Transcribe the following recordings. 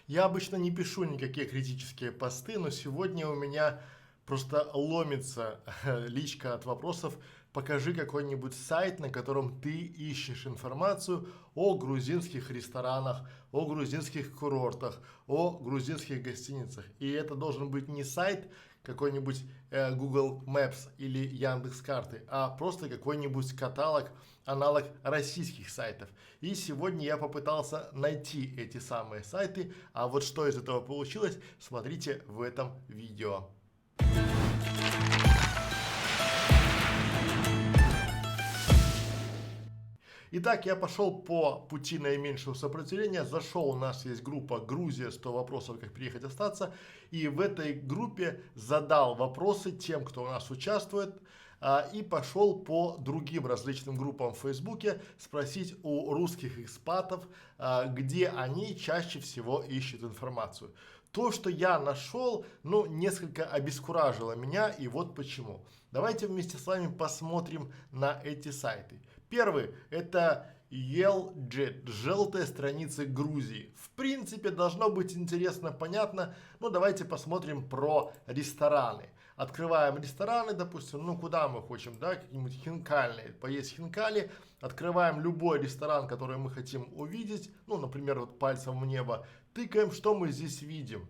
Я обычно не пишу никакие критические посты, но сегодня у меня просто ломится личка от вопросов. Покажи какой-нибудь сайт, на котором ты ищешь информацию о грузинских ресторанах, о грузинских курортах, о грузинских гостиницах. И это должен быть не сайт какой-нибудь Google Maps или Яндекс.Карты, а просто какой-нибудь каталог, аналог российских сайтов. И сегодня я попытался найти эти самые сайты, а вот что из этого получилось, смотрите в этом видео. Итак, я пошел по пути наименьшего сопротивления, зашел, у нас есть группа «Грузия. 100 вопросов, как приехать остаться», и в этой группе задал вопросы тем, кто у нас участвует, и пошел по другим различным группам в Фейсбуке спросить у русских экспатов, где они чаще всего ищут информацию. То, что я нашел, ну, несколько обескуражило меня, и вот почему. Давайте вместе с вами посмотрим на эти сайты. Первый – это Yeljet, желтая страница Грузии. В принципе, должно быть интересно, понятно, но давайте посмотрим про рестораны. Открываем рестораны, допустим, ну куда мы хотим, да, какие-нибудь хинкальные, поесть хинкали. Открываем любой ресторан, который мы хотим увидеть, ну, например, вот пальцем в небо, тыкаем, что мы здесь видим.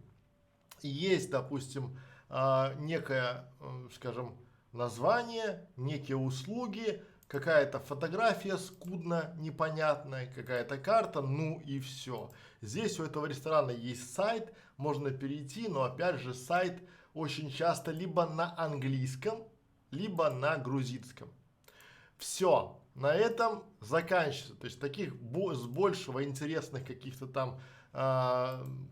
Есть, допустим, некое, скажем, название, некие услуги, какая-то фотография скудно непонятная, какая-то карта, ну и все. Здесь у этого ресторана есть сайт, можно перейти, но опять же сайт очень часто либо на английском, либо на грузинском. Все, на этом заканчивается. То есть таких с большего интересных каких-то там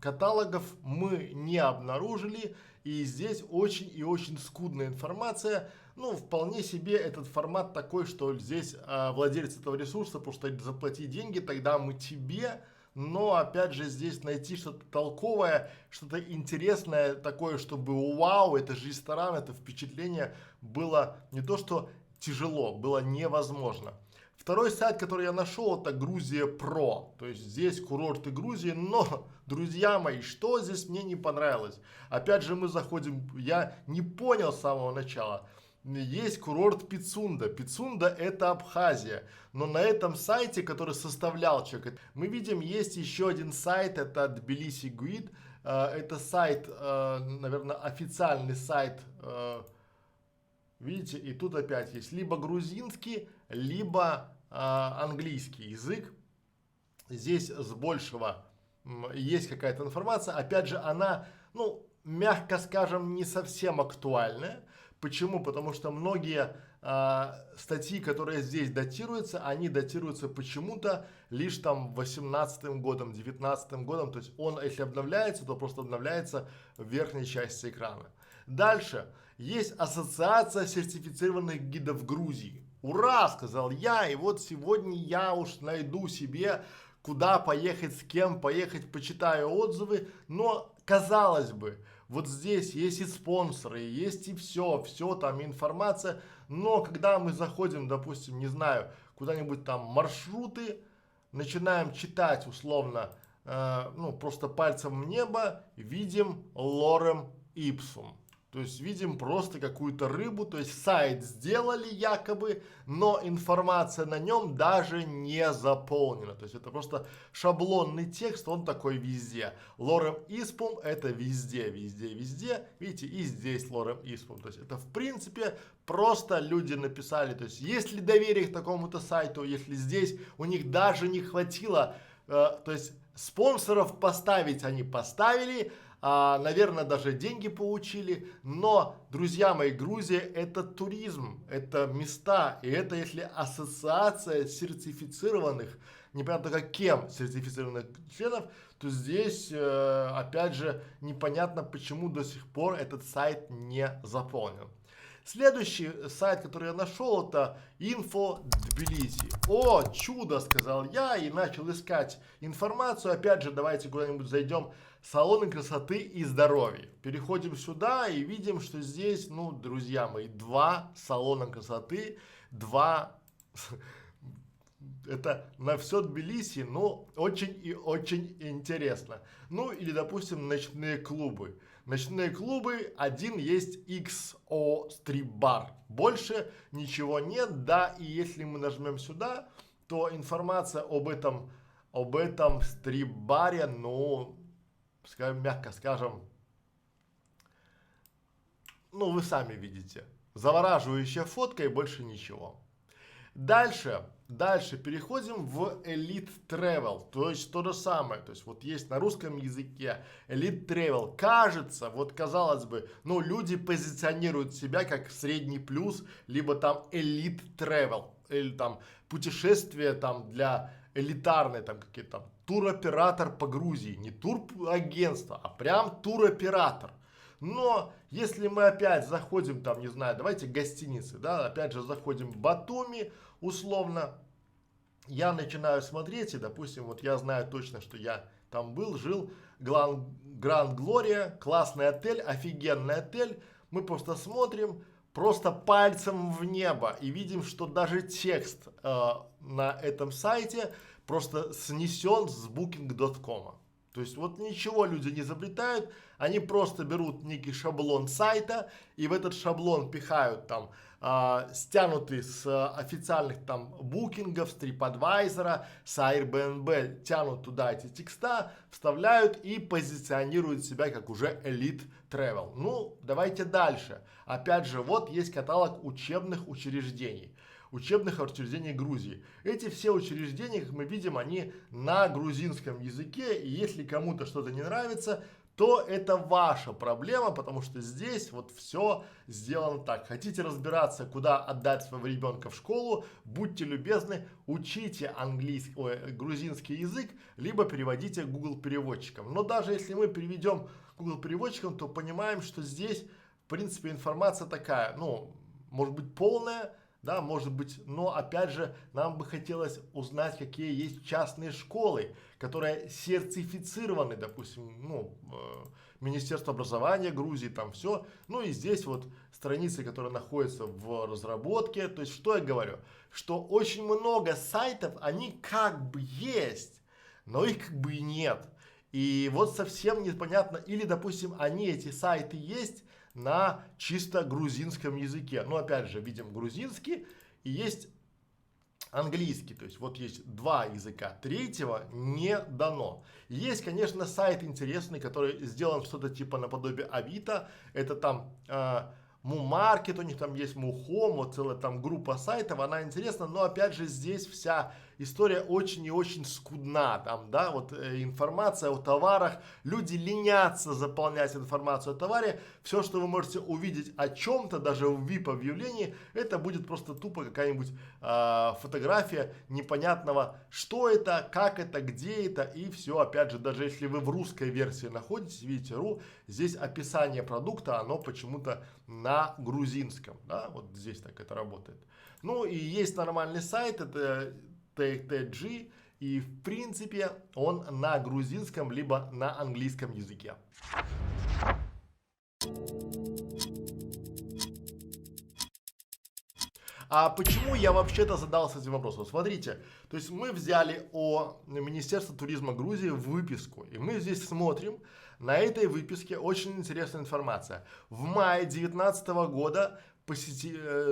каталогов мы не обнаружили. И здесь очень и очень скудная информация. Ну, вполне себе этот формат такой, что здесь владелец этого ресурса просто заплати деньги, тогда мы тебе. Но опять же здесь найти что-то толковое, что-то интересное, такое, чтобы вау, это же ресторан, это впечатление было не то что тяжело, было невозможно. Второй сайт, который я нашел, это Грузия Про. То есть здесь курорты Грузии, но, друзья мои, что здесь мне не понравилось? Опять же мы заходим, я не понял с самого начала. Есть курорт Пицунда. Пицунда это Абхазия. Но на этом сайте, который составлял человек, мы видим, есть еще один сайт, это Тбилиси Гуид. Это сайт, наверное, официальный сайт. Видите, и тут опять есть либо грузинский, либо английский язык. Здесь с большего есть какая-то информация. Опять же, она, ну, мягко скажем, не совсем актуальная. Почему? Потому что многие статьи, которые здесь датируются, они датируются почему-то лишь там 18-м годом, 19-м годом. То есть он, если обновляется, то просто обновляется в верхней части экрана. Дальше. Есть ассоциация сертифицированных гидов Грузии. Ура, сказал я, и вот сегодня я уж найду себе, куда поехать, с кем поехать, почитаю отзывы, но казалось бы, вот здесь есть и спонсоры, есть и все там информация, но когда мы заходим, допустим, не знаю, куда-нибудь там маршруты, начинаем читать условно, ну просто пальцем в небо, видим лорем ipsum. То есть видим просто какую-то рыбу, то есть сайт сделали якобы, но информация на нем даже не заполнена. То есть это просто шаблонный текст, он такой везде. Лорем Испум это везде, везде, везде. Видите, и здесь Лорем Испум. То есть это в принципе просто люди написали. То есть есть ли доверие к такому-то сайту, если здесь у них даже не хватило, то есть спонсоров поставить они поставили, наверное, даже деньги получили, но, друзья мои, Грузия это туризм, это места, и это если ассоциация сертифицированных, непонятно как кем сертифицированных членов, то здесь, опять же, непонятно почему до сих пор этот сайт не заполнен. Следующий сайт, который я нашел, это Info Тбилиси. О, чудо, сказал я и начал искать информацию. Опять же, давайте куда-нибудь зайдем. Салоны красоты и здоровья. Переходим сюда и видим, что здесь, ну, друзья мои, два салона красоты, два Это на все Тбилиси, ну, очень и очень интересно. Ну, или, допустим, ночные клубы. Ночные клубы, один есть XO Strip Bar. Больше ничего нет, да, и если мы нажмем сюда, то информация об этом стрип-баре, ну, скажем, мягко скажем, ну, вы сами видите. Завораживающая фотка и больше ничего. Дальше переходим в Elite Travel, то есть то же самое, то есть вот есть на русском языке Elite Travel, кажется, вот казалось бы, ну люди позиционируют себя как средний плюс, либо там Elite Travel, или там путешествие там для элитарной там какие-то там туроператор по Грузии, не турагентство, а прям туроператор. Но если мы опять заходим там, не знаю, давайте гостиницы, да, опять же заходим в Батуми, условно, я начинаю смотреть, и, допустим, вот я знаю точно, что я там был, жил, Гранд Глория, классный отель, офигенный отель, мы просто смотрим, просто пальцем в небо, и видим, что даже текст на этом сайте просто снесен с booking.com. То есть вот ничего люди не изобретают, они просто берут некий шаблон сайта и в этот шаблон пихают там стянутый с официальных там букингов, с TripAdvisor, с Airbnb, тянут туда эти текста, вставляют и позиционируют себя как уже Elite Travel. Ну, давайте дальше. Опять же, вот есть каталог учебных учреждений Грузии. Эти все учреждения, как мы видим, они на грузинском языке, и если кому-то что-то не нравится, то это ваша проблема, потому что здесь вот все сделано так. Хотите разбираться, куда отдать своего ребенка в школу, будьте любезны, учите грузинский язык, либо переводите Google переводчиком. Но даже если мы переведем Google переводчиком, то понимаем, что здесь, в принципе, информация такая, ну, может быть полная, да, может быть, но опять же, нам бы хотелось узнать, какие есть частные школы, которые сертифицированы, допустим, ну, Министерство образования Грузии, там все. Ну и здесь вот страницы, которые находятся в разработке. То есть, что я говорю? Что очень много сайтов, они как бы есть, но их как бы и нет. И вот совсем непонятно, или, допустим, эти сайты есть, на чисто грузинском языке. Но опять же, видим грузинский и есть английский. То есть вот есть два языка, третьего не дано. Есть, конечно, сайт интересный, который сделан что-то типа наподобие Авито. Это там Мумаркет, у них там есть Мухом, вот целая там группа сайтов, она интересна, но опять же здесь вся история очень и очень скудна, там, да, вот информация о товарах, люди ленятся заполнять информацию о товаре, все, что вы можете увидеть о чем-то, даже в VIP-объявлении, это будет просто тупо какая-нибудь фотография непонятного, что это, как это, где это, и все, опять же, даже если вы в русской версии находитесь, видите, здесь описание продукта, оно почему-то на грузинском, да, вот здесь так это работает. Ну и есть нормальный сайт, это TTG, и в принципе он на грузинском либо на английском языке. А почему я вообще-то задался этим вопросом? Смотрите, то есть мы взяли о Министерстве туризма Грузии выписку, и мы здесь смотрим, на этой выписке очень интересная информация. В мае 2019 года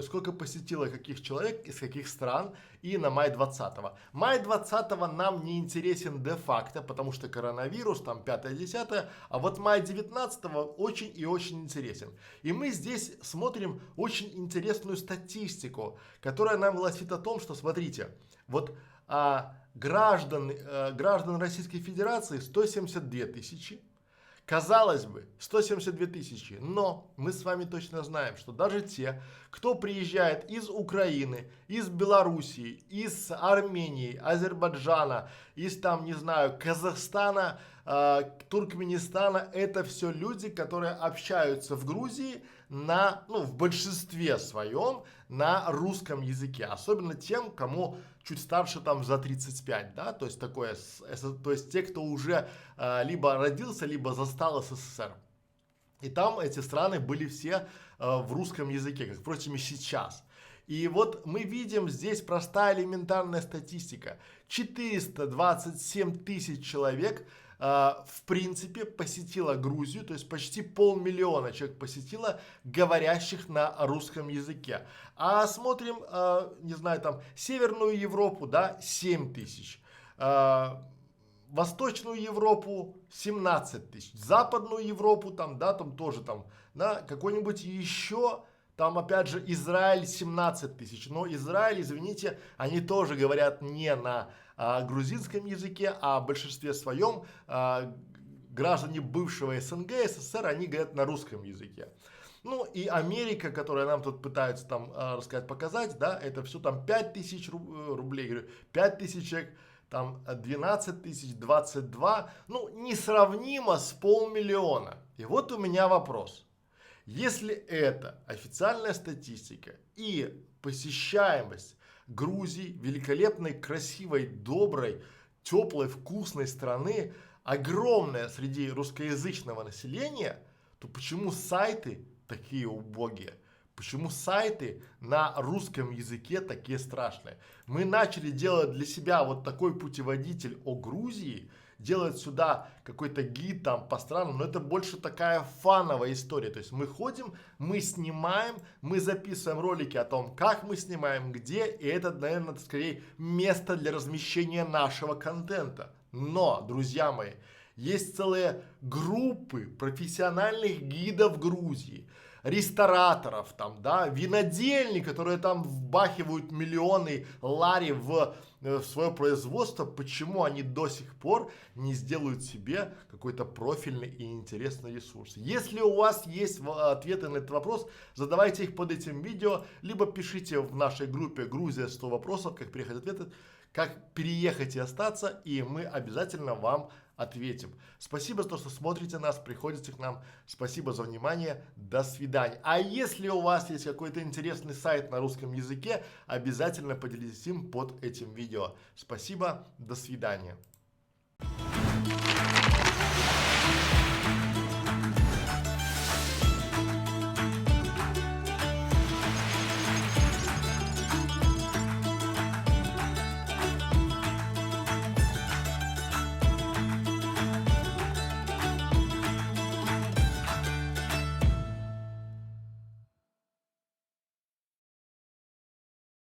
сколько посетило каких человек, из каких стран, и на май 20-го. Май 20-го нам не интересен де-факто, потому что коронавирус, там 5-10, а вот май 19-го очень и очень интересен. И мы здесь смотрим очень интересную статистику, которая нам гласит о том, что, смотрите, вот граждан Российской Федерации 172 тысячи. Казалось бы, 172 тысячи, но мы с вами точно знаем, что даже те, кто приезжает из Украины, из Белоруссии, из Армении, Азербайджана, из там, не знаю, Казахстана, Туркменистана, это все люди, которые общаются в Грузии в большинстве своем на русском языке, особенно тем, кому чуть старше там за 35, да, то есть то есть те, кто уже либо родился, либо застал СССР. И там эти страны были все в русском языке, как, впрочем, и сейчас. И вот мы видим здесь простая элементарная статистика. 427 тысяч человек в принципе посетила Грузию, то есть почти 500 000 человек посетила, говорящих на русском языке. А смотрим, не знаю, там Северную Европу, да, 7 тысяч. Восточную Европу 17 тысяч, Западную Европу там, да, там тоже там, да, какой-нибудь еще, там опять же Израиль 17 тысяч, но Израиль, извините, они тоже говорят не на грузинском языке, а в большинстве своем граждане бывшего СНГ, СССР, они говорят на русском языке. Ну и Америка, которая нам тут пытаются там рассказать, показать, да, это все там 5 тысяч рублей, говорю, 5 тысяч человек, там 12 тысяч, 22, ну несравнимо с 500 000. И вот у меня вопрос. Если это официальная статистика и посещаемость Грузии, великолепной, красивой, доброй, теплой, вкусной страны, огромная среди русскоязычного населения, то почему сайты такие убогие? Почему сайты на русском языке такие страшные? Мы начали делать для себя вот такой путеводитель о Грузии, делать сюда какой-то гид там по странам, но это больше такая фановая история. То есть мы ходим, мы снимаем, мы записываем ролики о том, как мы снимаем, где, и это, наверное, скорее место для размещения нашего контента. Но, друзья мои, есть целые группы профессиональных гидов Грузии, рестораторов, там, да, винодельни, которые там вбахивают миллионы лари в свое производство. Почему они до сих пор не сделают себе какой-то профильный и интересный ресурс? Если у вас есть ответы на этот вопрос, задавайте их под этим видео, либо пишите в нашей группе «Грузия 100 вопросов», как переехать ответы, как переехать и остаться, и мы обязательно вам ответим. Спасибо за то, что смотрите нас, приходите к нам. Спасибо за внимание. До свидания. А если у вас есть какой-то интересный сайт на русском языке, обязательно поделитесь им под этим видео. Спасибо. До свидания.